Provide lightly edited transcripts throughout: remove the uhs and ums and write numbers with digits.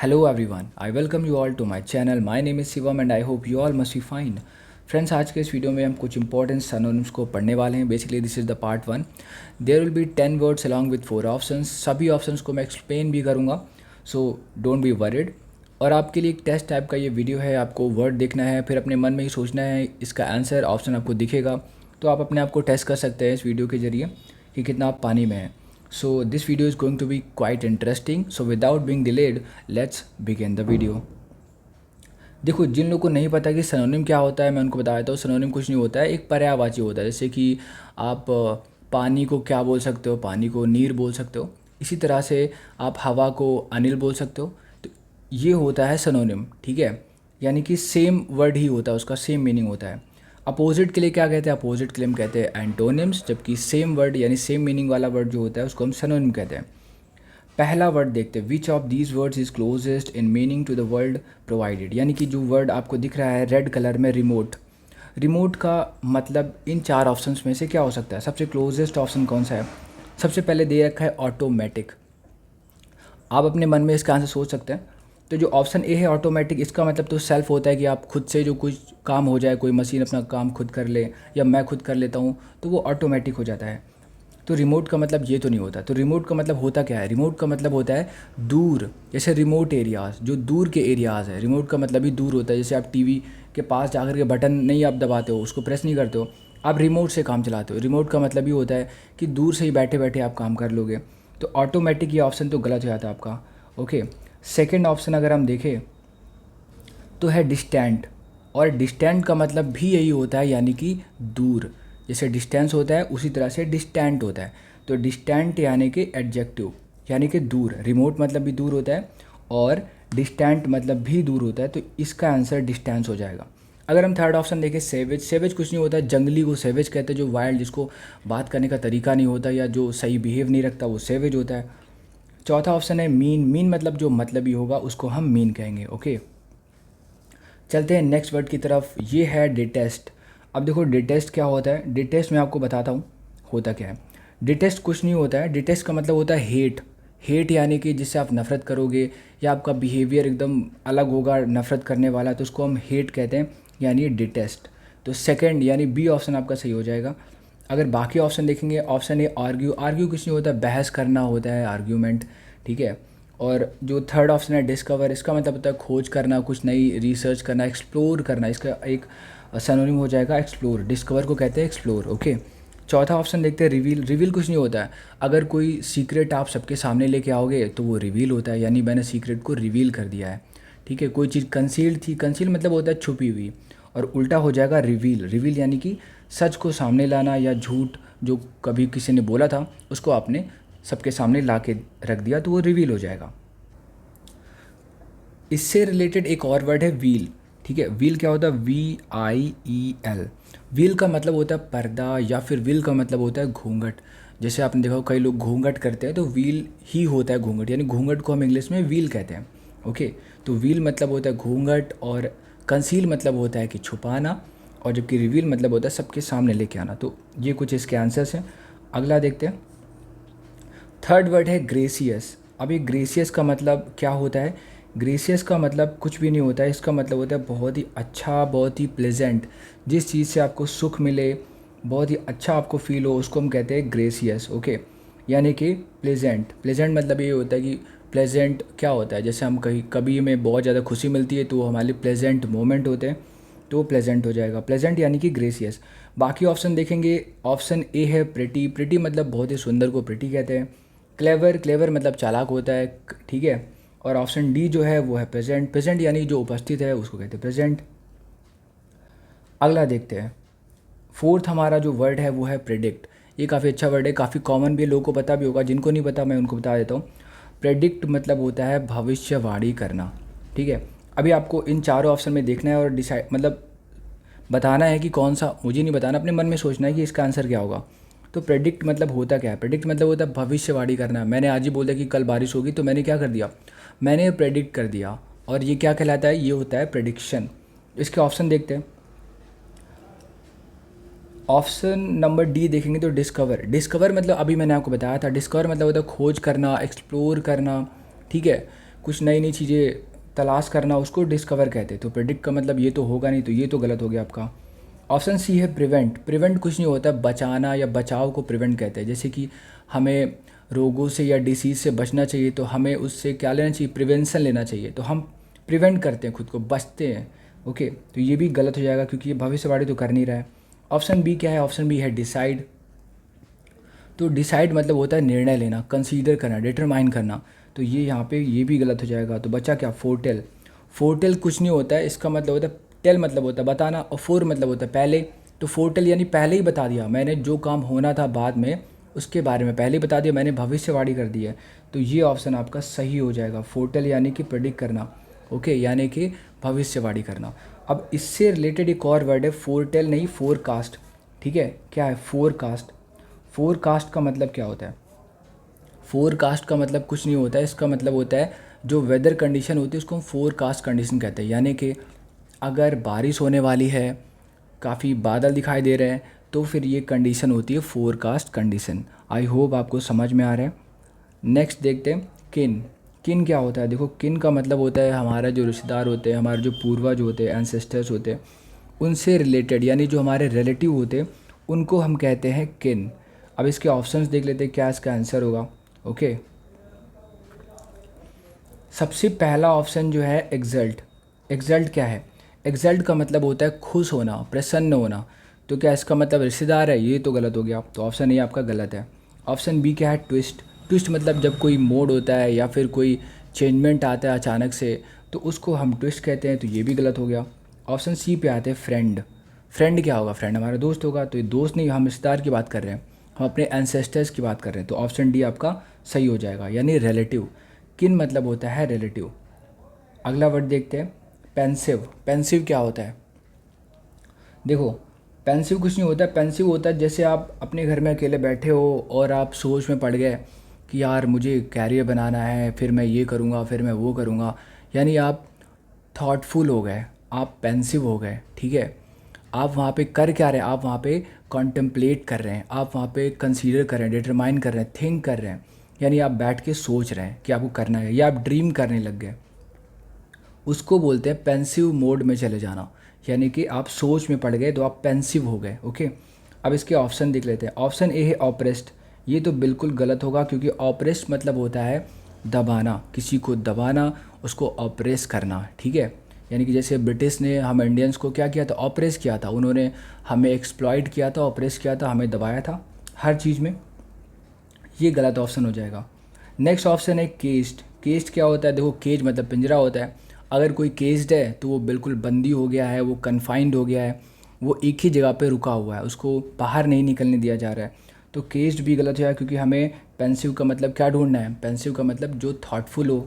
Hello everyone, I welcome you all to my channel. My name is Shivam and I hope you all must be fine. Friends, आज के इस video में हम कुछ important synonyms को पढ़ने वाले हैं. Basically this is the part 1. There will be 10 words along with 4 options. सभी ऑप्शंस को मैं एक्सप्लेन भी करूँगा, सो डोंट बी वरीड. और आपके लिए एक टेस्ट टाइप का ये वीडियो है. आपको वर्ड देखना है, फिर अपने मन में ही सोचना है इसका आंसर. ऑप्शन आपको दिखेगा तो आप अपने आप को टेस्ट कर सकते हैं इस वीडियो के ज़रिए कि कितना आप पानी में हैं. So this video is going to be quite interesting. So without being delayed, let's begin the video. देखो, जिन लोगों को नहीं पता कि सिनोनिम क्या होता है, मैं उनको बता देता हूँ. सिनोनिम कुछ नहीं होता है, एक पर्यायवाची होता है. जैसे कि आप पानी को क्या बोल सकते हो, पानी को नीर बोल सकते हो. इसी तरह से आप हवा को अनिल बोल सकते हो. तो ये होता है सिनोनिम, ठीक है. यानी कि सेम वर्ड ही होता है, उसका सेम मीनिंग होता है. अपोजिट के लिए क्या कहते हैं? अपोजिट के लिए हम कहते हैं एंटोनिम्स. जबकि सेम वर्ड यानी सेम मीनिंग वाला वर्ड जो होता है उसको हम सिनोनिम कहते हैं. पहला वर्ड देखते हैं. Which of these words is closest in meaning to the word provided. यानी कि जो वर्ड आपको दिख रहा है रेड कलर में, रिमोट. रिमोट का मतलब इन 4 ऑप्शंस में से क्या हो सकता है? सबसे क्लोजेस्ट ऑप्शन कौन सा है? सबसे पहले दे रखा है ऑटोमेटिक. आप अपने मन में इसका आंसर सोच सकते हैं. तो जो ऑप्शन ए है ऑटोमेटिक, इसका मतलब तो सेल्फ होता है कि आप खुद से जो कुछ काम हो जाए, कोई मशीन अपना काम खुद कर ले या मैं खुद कर लेता हूँ तो वो ऑटोमेटिक हो जाता है. तो रिमोट का मतलब ये तो नहीं होता. तो रिमोट का मतलब होता क्या है? रिमोट का मतलब होता है दूर. जैसे रिमोट एरियाज़, जो दूर के एरियाज़ है, रिमोट का मतलब ही दूर होता है. जैसे आप टीवी के पास जाकर के बटन नहीं आप दबाते हो, उसको प्रेस नहीं करते हो, आप रिमोट से काम चलाते हो. रिमोट का मतलब ही होता है कि दूर से ही बैठे बैठे आप काम कर लोगे. तो ऑटोमेटिक ये ऑप्शन तो गलत हो जाता है आपका. ओके, सेकेंड ऑप्शन अगर हम देखें तो है डिस्टेंट. और डिस्टेंट का मतलब भी यही होता है, यानी कि दूर. जैसे डिस्टेंस होता है उसी तरह से डिस्टेंट होता है. तो डिस्टेंट यानी कि एडजेक्टिव, यानी कि दूर. रिमोट मतलब भी दूर होता है और डिस्टेंट मतलब भी दूर होता है. तो इसका आंसर डिस्टेंस हो जाएगा. अगर हम थर्ड ऑप्शन देखें सेवेज. सेवेज कुछ नहीं होता है, जंगली को सेवेज कहते हैं. जो वाइल्ड, जिसको बात करने का तरीका नहीं होता या जो सही बिहेव नहीं रखता, वो सेवेज होता है. चौथा ऑप्शन है मीन. मीन मतलब जो मतलब ही होगा उसको हम मीन कहेंगे. ओके, चलते हैं नेक्स्ट वर्ड की तरफ. ये है डिटेस्ट. अब देखो डिटेस्ट क्या होता है. डिटेस्ट मैं आपको बताता हूँ होता क्या है. डिटेस्ट कुछ नहीं होता है. डिटेस्ट का मतलब होता है हेट. हेट यानी कि जिससे आप नफ़रत करोगे या आपका बिहेवियर एकदम अलग होगा नफ़रत करने वाला, तो उसको हम हेट कहते हैं, यानी डिटेस्ट. तो सेकंड यानी बी ऑप्शन आपका सही हो जाएगा. अगर बाकी ऑप्शन देखेंगे, ऑप्शन ए आर्ग्यू. आर्ग्यू कुछ नहीं होता, बहस करना होता है, आर्ग्यूमेंट, ठीक है. और जो थर्ड ऑप्शन है डिस्कवर, इसका मतलब होता है खोज करना, कुछ नई रिसर्च करना, एक्सप्लोर करना. इसका एक सिनोनिम हो जाएगा एक्सप्लोर. डिस्कवर को कहते हैं एक्सप्लोर. ओके, चौथा ऑप्शन देखते हैं रिवील. रिवील कुछ नहीं होता है. अगर कोई सीक्रेट आप सबके सामने लेके आओगे तो वो रिवील होता है, यानी मैंने सीक्रेट को रिवील कर दिया है, ठीक है. कोई चीज़ कंसील्ड थी, कंसील मतलब होता है छुपी हुई, और उल्टा हो जाएगा रिवील. रिवील यानी कि सच को सामने लाना, या झूठ जो कभी किसी ने बोला था उसको आपने सबके सामने ला के रख दिया, तो वो रिवील हो जाएगा. इससे रिलेटेड एक और वर्ड है व्हील, ठीक है. व्हील क्या होता है? VIEL. व्हील का मतलब होता है पर्दा, या फिर व्हील का मतलब होता है घूंघट. जैसे आपने देखा कई लोग घूंघट करते हैं, तो व्हील ही होता है घूंघट, यानी घूंघट को हम इंग्लिश में व्हील कहते हैं. ओके, तो व्हील मतलब होता है घूंघट, और कंसील मतलब होता है कि छुपाना, और जबकि रिवील मतलब होता है सबके सामने लेके आना. तो ये कुछ इसके आंसर्स हैं. अगला देखते हैं. थर्ड वर्ड है ग्रेसियस. अब ये ग्रेसियस का मतलब क्या होता है? ग्रेसियस का मतलब कुछ भी नहीं होता है. इसका मतलब होता है बहुत ही अच्छा, बहुत ही प्लेजेंट. जिस चीज़ से आपको सुख मिले, बहुत ही अच्छा आपको फील हो, उसको हम कहते हैं ग्रेसियस. ओके, यानी कि प्लेजेंट. प्लेजेंट मतलब ये होता है कि प्लेजेंट क्या होता है? जैसे हम कहीं कभी हमें बहुत ज़्यादा खुशी मिलती है तो वो हमारे लिए प्लेजेंट मोमेंट होते हैं, तो वो प्लेजेंट हो जाएगा. प्लेजेंट यानी कि ग्रेसियस. बाकी ऑप्शन देखेंगे. ऑप्शन ए है प्रिटी. प्रिटी मतलब बहुत ही सुंदर को प्रिटी कहते हैं. क्लेवर. क्लेवर मतलब चालाक होता है, ठीक है. और ऑप्शन डी जो है वो है प्रेजेंट. प्रेजेंट यानी जो उपस्थित है उसको कहते हैं प्रेजेंट. अगला देखते हैं. फोर्थ हमारा जो वर्ड है वो है प्रेडिक्ट. ये काफ़ी अच्छा वर्ड है, काफ़ी कॉमन भी है, लोगों को पता भी होगा. जिनको नहीं पता मैं उनको बता देता हूँ. प्रेडिक्ट मतलब होता है भविष्यवाणी करना, ठीक है. अभी आपको इन चारों ऑप्शन में देखना है और डिसाइड मतलब बताना है कि कौन सा. मुझे नहीं बताना, अपने मन में सोचना है कि इसका आंसर क्या होगा. तो प्रेडिक्ट मतलब होता क्या है? प्रेडिक्ट मतलब होता है भविष्यवाणी करना. मैंने आज ही बोल दिया कि कल बारिश होगी, तो मैंने क्या कर दिया? मैंने प्रेडिक्ट कर दिया. और ये क्या कहलाता है? ये होता है प्रेडिक्शन. इसके ऑप्शन देखते हैं. ऑप्शन नंबर डी देखेंगे तो डिस्कवर. डिस्कवर मतलब अभी मैंने आपको बताया था, डिस्कवर मतलब होता है खोज करना, एक्सप्लोर करना, ठीक है. कुछ नई नई चीज़ें तलाश करना, उसको डिस्कवर कहते हैं। तो प्रेडिक्ट का मतलब ये तो होगा नहीं, तो ये तो गलत हो गया आपका। ऑप्शन सी है प्रिवेंट। प्रिवेंट कुछ नहीं होता, बचाना या बचाव को प्रिवेंट कहते हैं। जैसे कि हमें रोगों से या डिसीज़ से बचना चाहिए तो हमें उससे क्या लेना चाहिए, प्रिवेंशन लेना चाहिए। तो हम प्रिवेंट करते हैं, खुद को बचते हैं। ओके, तो ये भी गलत हो जाएगा क्योंकि ये भविष्यवाणी तो कर नहीं रहा है। ऑप्शन बी क्या है, ऑप्शन बी है डिसाइड। तो डिसाइड मतलब होता है निर्णय लेना, कंसीडर करना, डिटरमाइन करना। तो ये यहाँ पे ये भी गलत हो जाएगा। तो बचा क्या, फोरटेल। फोरटेल कुछ नहीं होता है, इसका मतलब होता है, टेल मतलब होता है बताना, और फोर मतलब होता है पहले। तो फोरटेल यानी पहले ही बता दिया मैंने, जो काम होना था बाद में उसके बारे में पहले ही बता दिया मैंने, भविष्यवाणी कर दी है। तो ये ऑप्शन आपका सही हो जाएगा। फोरटेल यानी कि प्रेडिक्ट करना, ओके, यानी कि भविष्यवाणी करना। अब इससे रिलेटेड एक और वर्ड है, फोरटेल नहीं, फोरकास्ट। ठीक है, क्या है फोरकास्ट। फोरकास्ट का मतलब क्या होता है, फोरकास्ट का मतलब कुछ नहीं होता है, इसका मतलब होता है जो वेदर कंडीशन होती है उसको हम फोरकास्ट कंडीशन कहते हैं। यानी कि अगर बारिश होने वाली है, काफ़ी बादल दिखाई दे रहे हैं, तो फिर ये कंडीशन होती है फोरकास्ट कंडीशन। आई होप आपको समझ में आ रहा है। नेक्स्ट देखते हैं किन। किन क्या होता है, देखो किन का मतलब होता है हमारा जो रिश्तेदार होते हैं, हमारे जो पूर्वज होते हैं, एंसेस्टर्स होते हैं, उनसे रिलेटेड, यानी जो हमारे रिलेटिव होते हैं उनको हम कहते हैं किन। अब इसके ऑप्शंस देख लेते हैं क्या इसका आंसर होगा। ओके, सबसे पहला ऑप्शन जो है एग्जल्ट। एग्जल्ट क्या है, एग्जल्ट का मतलब होता है खुश होना, प्रसन्न होना। तो क्या इसका मतलब रिश्तेदार है, ये तो गलत हो गया। तो ऑप्शन ए आपका गलत है। ऑप्शन बी क्या है, ट्विस्ट। ट्विस्ट मतलब जब कोई मोड होता है या फिर कोई चेंजमेंट आता है अचानक से, तो उसको हम ट्विस्ट कहते हैं। तो ये भी गलत हो गया। ऑप्शन सी पे आते हैं फ्रेंड। फ्रेंड क्या होगा, फ्रेंड हमारा दोस्त होगा। तो ये दोस्त नहीं, हम रिश्तेदार की बात कर रहे हैं, हम अपने एंसेस्टर्स की बात कर रहे हैं। तो ऑप्शन डी आपका सही हो जाएगा, यानी रिलेटिव। किन मतलब होता है रिलेटिव। अगला वर्ड देखते हैं पेंसिव। पेंसिव क्या होता है, देखो पेंसिव कुछ नहीं होता। पेंसिव होता है जैसे आप अपने घर में अकेले बैठे हो और आप सोच में पड़ गए कि यार मुझे कैरियर बनाना है, फिर मैं ये करूँगा, फिर मैं वो करूँगा, यानी आप थॉटफुल हो गए, आप पेंसिव हो गए। ठीक है, आप वहाँ पे कर क्या रहे हैं, आप वहाँ पे कॉन्टेम्पलेट कर रहे हैं, आप वहाँ पे कंसीडर कर रहे हैं, डिटरमाइन कर रहे हैं, थिंक कर रहे हैं। यानी आप बैठ के सोच रहे हैं कि आपको करना है, या आप ड्रीम करने लग गए, उसको बोलते हैं पेंसिव मोड में चले जाना। यानी कि आप सोच में पड़ गए तो आप पेंसिव हो गए। ओके, अब इसके ऑप्शन देख लेते हैं। ऑप्शन ए है ऑप्रेस्ड। ये तो बिल्कुल गलत होगा क्योंकि ऑप्रेस्ड मतलब होता है दबाना, किसी को दबाना, उसको ऑप्रेस करना। ठीक है, यानी कि जैसे ब्रिटिश ने हम इंडियंस को क्या किया था, ऑप्रेस किया था, उन्होंने हमें एक्सप्लॉइट किया था, ऑप्रेस किया था, हमें दबाया था हर चीज़ में। ये गलत ऑप्शन हो जाएगा। नेक्स्ट ऑप्शन है केस्ड। केस्ड क्या होता है, देखो केज मतलब पिंजरा होता है। अगर कोई केस्ड है तो वो बिल्कुल बंदी हो गया है, वो कन्फाइंड हो गया है, वो एक ही जगह पे रुका हुआ है, उसको बाहर नहीं निकलने दिया जा रहा है। तो केस्ड भी गलत है क्योंकि हमें पेंसिव का मतलब क्या ढूंढना है, पेंसिव का मतलब जो थॉटफुल हो।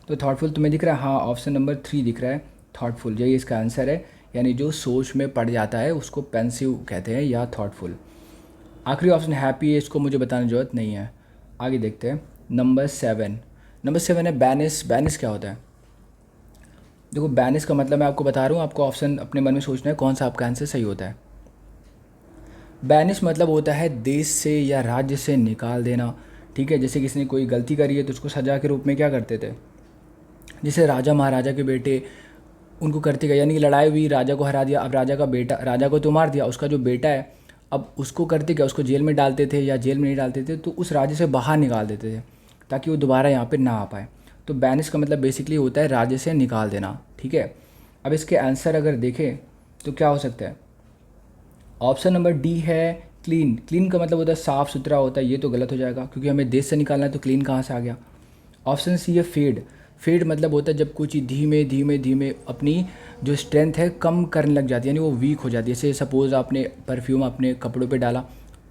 तो थॉटफुल तुम्हें दिख रहा है, हाँ ऑप्शन नंबर 3 दिख रहा है, थॉटफुल, यही इसका आंसर है। यानी जो सोच में पड़ जाता है उसको पेंसिव कहते हैं या थॉटफुल। आखिरी ऑप्शन हैप्पी है, इसको मुझे बताने की ज़रूरत नहीं है। आगे देखते हैं नंबर 7। नंबर 7 है बैनिस। बैनिस क्या होता है, देखो बैनिस का मतलब मैं आपको बता रहा हूँ, आपको ऑप्शन अपने मन में सोचना है कौन सा आपका आंसर सही होता है। बैनिश मतलब होता है देश से या राज्य से निकाल देना। ठीक है, जैसे किसी ने कोई गलती करी है तो उसको सज़ा के रूप में क्या करते थे, जैसे राजा महाराजा के बेटे उनको करते गए, यानी कि लड़ाई हुई, राजा को हरा दिया, अब राजा का बेटा, राजा को तो मार दिया, उसका जो बेटा है अब उसको करते क्या, उसको जेल में डालते थे, या जेल में नहीं डालते थे तो उस राज्य से बाहर निकाल देते थे ताकि वो दोबारा यहाँ पे ना आ पाए। तो बैनिश का मतलब बेसिकली होता है राज्य से निकाल देना। ठीक है, अब इसके आंसर अगर देखें तो क्या हो सकता है, ऑप्शन नंबर डी है क्लीन। क्लीन का मतलब होता है साफ़ सुथरा होता है, ये तो गलत हो जाएगा क्योंकि हमें देश से निकालना है, तो क्लीन कहाँ से आ गया। ऑप्शन सी है फेड। फेड मतलब होता है जब कोई चीज़ धीमे धीमे धीमे अपनी जो स्ट्रेंथ है कम करने लग जाती है, यानी वो वीक हो जाती है। जैसे सपोज़ आपने परफ्यूम अपने कपड़ों पे डाला,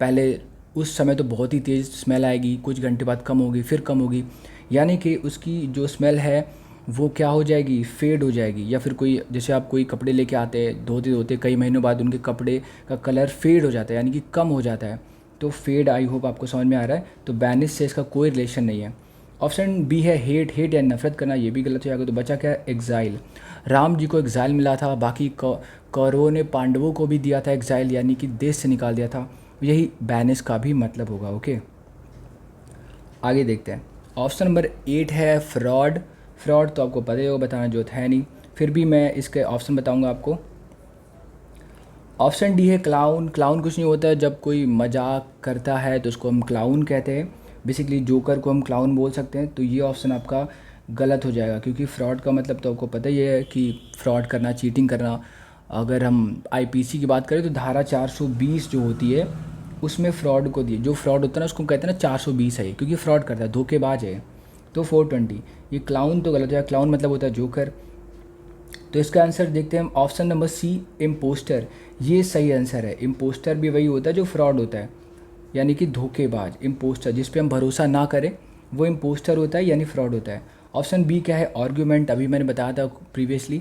पहले उस समय तो बहुत ही तेज़ स्मेल आएगी, कुछ घंटे बाद कम होगी, फिर कम होगी, यानी कि उसकी जो स्मेल है वो क्या हो जाएगी, फेड हो जाएगी। या फिर कोई, जैसे आप कोई कपड़े लेके आते हैं, धोते धोते कई महीनों बाद उनके कपड़े का कलर फेड हो जाता है, यानी कि कम हो जाता है। तो फेड, आई होप आपको समझ में आ रहा है। तो बैनिश से इसका कोई रिलेशन नहीं है। ऑप्शन बी है हेट। हेट या नफरत करना, ये भी गलत हो जाएगा। तो बचा क्या है, एग्जाइल। राम जी को एग्जाइल मिला था, बाकी कौरवों ने पांडवों को भी दिया था एग्जाइल, यानी कि देश से निकाल दिया था। यही बैनिश का भी मतलब होगा। ओके, आगे देखते हैं। ऑप्शन नंबर 8 है फ्रॉड। फ्रॉड तो आपको पता ही होगा, बताना जरूरत है नहीं, फिर भी मैं इसके ऑप्शन बताऊंगा आपको। ऑप्शन डी है क्लाउन। क्लाउन कुछ नहीं होता है, जब कोई मजाक करता है तो उसको हम क्लाउन कहते हैं। बेसिकली जोकर को हम क्लाउन बोल सकते हैं। तो ये ऑप्शन आपका गलत हो जाएगा, क्योंकि फ्रॉड का मतलब तो आपको पता ही है कि फ्रॉड करना, चीटिंग करना। अगर हम आईपीसी की बात करें तो धारा 420 जो होती है उसमें फ्रॉड को दिए, जो फ्रॉड होता है ना उसको कहते हैं ना 420 है, क्योंकि फ्रॉड करता है, धोखेबाज है। तो 420, ये क्लाउन तो गलत है। क्लाउन मतलब होता है जोकर। तो इसका आंसर देखते हैं हम, ऑप्शन नंबर सी, इम्पोस्टर। ये सही आंसर है। इम्पोस्टर भी वही होता है जो फ्रॉड होता है, यानी कि धोखेबाज। इम्पोस्टर जिस पे हम भरोसा ना करें वो इम्पोस्टर होता है, यानी फ्रॉड होता है। ऑप्शन बी क्या है, आर्ग्यूमेंट। अभी मैंने बताया था प्रीवियसली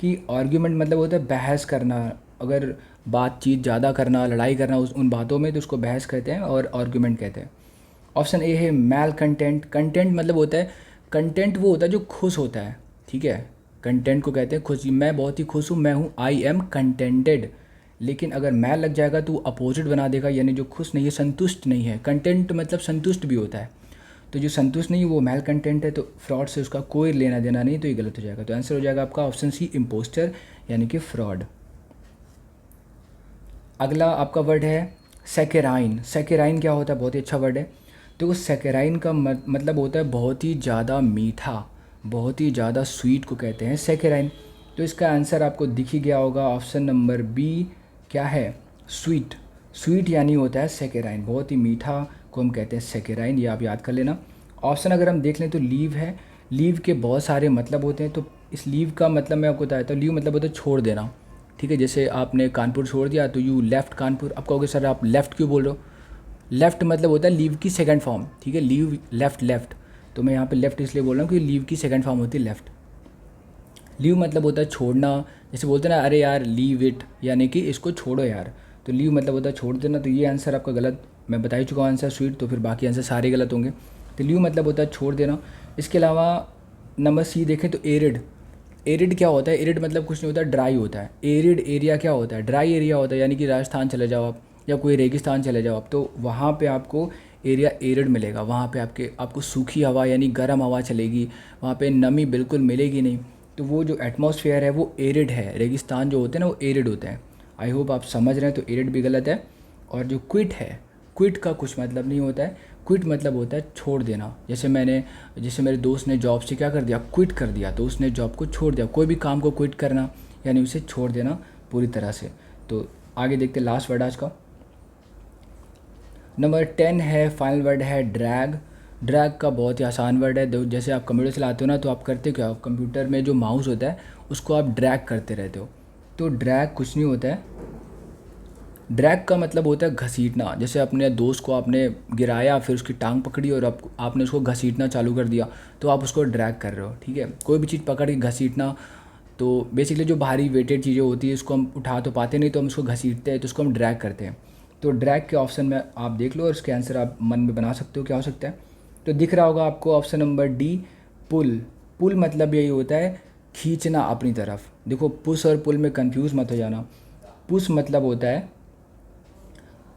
कि आर्ग्यूमेंट मतलब होता है बहस करना। अगर बातचीत ज़्यादा करना, लड़ाई करना उन बातों में, तो उसको बहस कहते हैं और आर्ग्यूमेंट कहते हैं। ऑप्शन ए है मैल कंटेंट। कंटेंट मतलब होता है, कंटेंट वो होता है जो खुश होता है, ठीक है। कंटेंट को कहते हैं खुश। मैं बहुत ही खुश हूँ, मैं हूँ आई एम कंटेंटेड। लेकिन अगर मैल लग जाएगा तो अपोजिट बना देगा, यानी जो खुश नहीं है, संतुष्ट नहीं है। कंटेंट मतलब संतुष्ट भी होता है, तो जो संतुष्ट नहीं है वो मैल कंटेंट है। तो फ्रॉड से उसका कोई लेना देना नहीं, तो ये गलत हो जाएगा। तो आंसर हो जाएगा आपका ऑप्शन सी, इम्पोस्टर, यानी कि फ्रॉड। अगला आपका वर्ड है सेकेराइन। सेकेराइन क्या होता है, बहुत ही अच्छा वर्ड है। तो सेकेराइन का मतलब होता है बहुत ही ज़्यादा मीठा, बहुत ही ज़्यादा स्वीट को कहते हैं सेकेराइन। तो इसका आंसर आपको दिख ही गया होगा, ऑप्शन नंबर बी क्या है, स्वीट। स्वीट यानी होता है सेकेराइन, बहुत ही मीठा को हम कहते हैं सेकेराइन, ये आप याद कर लेना। ऑप्शन अगर हम देख लें तो लीव है। लीव के बहुत सारे मतलब होते हैं, तो इस लीव का मतलब मैं आपको बताता हूँ। लीव मतलब होता है छोड़ देना, ठीक है। जैसे आपने कानपुर छोड़ दिया तो यू लेफ़्ट कानपुर। आप कहोगे सर आप लेफ़्ट क्यों बोल रहे हो। लेफ़्ट मतलब होता है लीव की सेकंड फॉर्म, ठीक है। लीव लेफ़्ट, लेफ़्ट, तो मैं यहाँ पे लेफ़्ट इसलिए बोल रहा हूँ कि लीव की सेकंड फॉर्म होती है लेफ़्ट। लीव मतलब होता है छोड़ना। जैसे बोलते हैं ना, अरे यार लीव इट, यानी कि इसको छोड़ो यार। तो लीव मतलब होता है छोड़ देना। तो ये आंसर आपका गलत, मैं बता ही चुका हूँ आंसर स्वीट, तो फिर बाकी आंसर सारे गलत होंगे। तो लीव मतलब होता है छोड़ देना। इसके अलावा नंबर सी देखें तो एरिड। एरिड क्या होता है, एरिड मतलब कुछ नहीं होता, ड्राई होता है। एरिड एरिया क्या होता है, ड्राई एरिया होता है। यानी कि राजस्थान चले जाओ आप, या कोई रेगिस्तान चले जाओ आप, तो वहाँ पे आपको एरिया एरिड मिलेगा। वहाँ पे आपको सूखी हवा यानी गर्म हवा चलेगी, वहाँ पे नमी बिल्कुल मिलेगी नहीं। तो वो जो एटमॉस्फेयर है वो एरिड है। रेगिस्तान जो होते हैं ना वो एरिड होते हैं। आई होप आप समझ रहे हैं। तो एरिड भी गलत है। और जो क्विट है, क्विट का कुछ मतलब नहीं होता है। क्विट मतलब होता है छोड़ देना। जैसे मेरे दोस्त ने जॉब से क्या कर दिया, क्विट कर दिया, तो उसने जॉब को छोड़ दिया। कोई भी काम को क्विट करना यानी उसे छोड़ देना पूरी तरह से। तो आगे देखते हैं लास्ट वर्ड आज का। नंबर 10 है, फाइनल वर्ड है ड्रैग। ड्रैग का बहुत ही आसान वर्ड है। जैसे आप कंप्यूटर चलाते हो ना, तो आप करते क्या हो, कंप्यूटर में जो माउस होता है उसको आप ड्रैग करते रहते हो। तो ड्रैग कुछ नहीं होता है। ड्रैग का मतलब होता है घसीटना। जैसे अपने दोस्त को आपने गिराया, फिर उसकी टांग पकड़ी और आपने उसको घसीटना चालू कर दिया, तो आप उसको ड्रैग कर रहे हो, ठीक है। कोई भी चीज़ पकड़ के घसीटना, तो बेसिकली जो भारी वेटेड चीज़ें होती है उसको हम उठा तो पाते नहीं, तो हम उसको घसीटते हैं, तो उसको हम ड्रैग करते हैं। तो ड्रैग के ऑप्शन में आप देख लो और इसके आंसर आप मन में बना सकते हो क्या हो सकता है। तो दिख रहा होगा आपको ऑप्शन नंबर डी, पुल। पुल मतलब यही होता है खींचना अपनी तरफ। देखो पुश और पुल में कंफ्यूज मत हो जाना। पुश मतलब होता है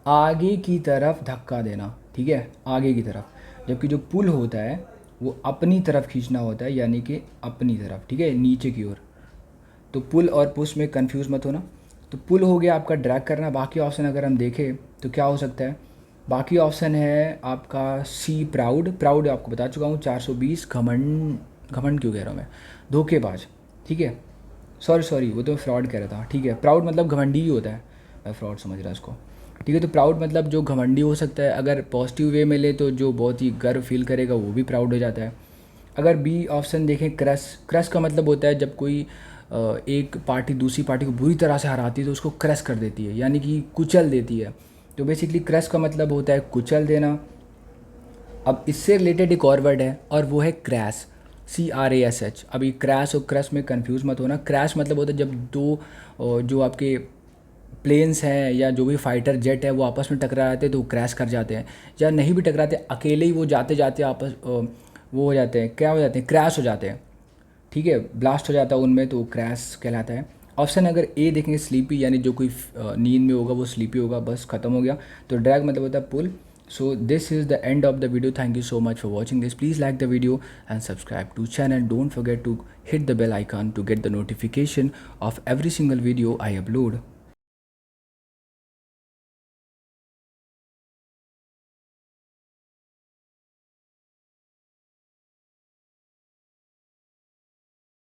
आगे की तरफ धक्का देना, ठीक है, आगे की तरफ। जबकि जो पुल होता है वो अपनी तरफ खींचना होता है, यानी कि अपनी तरफ, ठीक है, नीचे की ओर। तो पुल और पुश में कंफ्यूज मत होना। तो पुल हो गया आपका ड्रैग करना। बाकी ऑप्शन अगर हम देखें तो क्या हो सकता है, बाकी ऑप्शन है आपका सी, प्राउड। प्राउड आपको बता चुका हूँ, 420। घमंड, घमंड क्यों कह रहा हूँ मैं, धोखेबाज, ठीक है। सॉरी वो तो फ्रॉड कह रहा था, ठीक है। प्राउड मतलब घमंडी ही होता है, मैं फ्रॉड समझ रहा इसको, ठीक है। तो प्राउड मतलब जो घमंडी हो सकता है। अगर पॉजिटिव वे में ले तो जो बहुत ही गर्व फील करेगा वो भी प्राउड हो जाता है। अगर बी ऑप्शन देखें, क्रश। क्रश का मतलब होता है जब कोई एक पार्टी दूसरी पार्टी को बुरी तरह से हराती है तो उसको क्रश कर देती है, यानी कि कुचल देती है। तो बेसिकली क्रश का मतलब होता है कुचल देना। अब इससे रिलेटेड एक और वर्ड है और वो है क्रैश, CRASH। अभी क्रैश और क्रश में कंफ्यूज मत होना। क्रैश मतलब होता है जब दो जो आपके प्लेन्स हैं या जो भी फाइटर जेट है वो आपस में टकरा जाते हैं तो वो क्रैश कर जाते हैं। या नहीं भी टकराते, अकेले ही वो जाते जाते वो हो जाते हैं, क्या हो जाते हैं, क्रैश हो जाते हैं, ठीक है, ब्लास्ट हो जाता है उनमें, तो क्रैश कहलाता है। ऑप्शन अगर ए देखेंगे, स्लीपी, यानी जो कोई नींद में होगा वो स्लीपी होगा, बस ख़त्म हो गया। तो ड्रैग मतलब होता है पुल, So this is the end of the video. Thank you so much for watching this. Please like the video and subscribe to channel. Don't forget to hit the bell icon to get the notification of every single video I upload.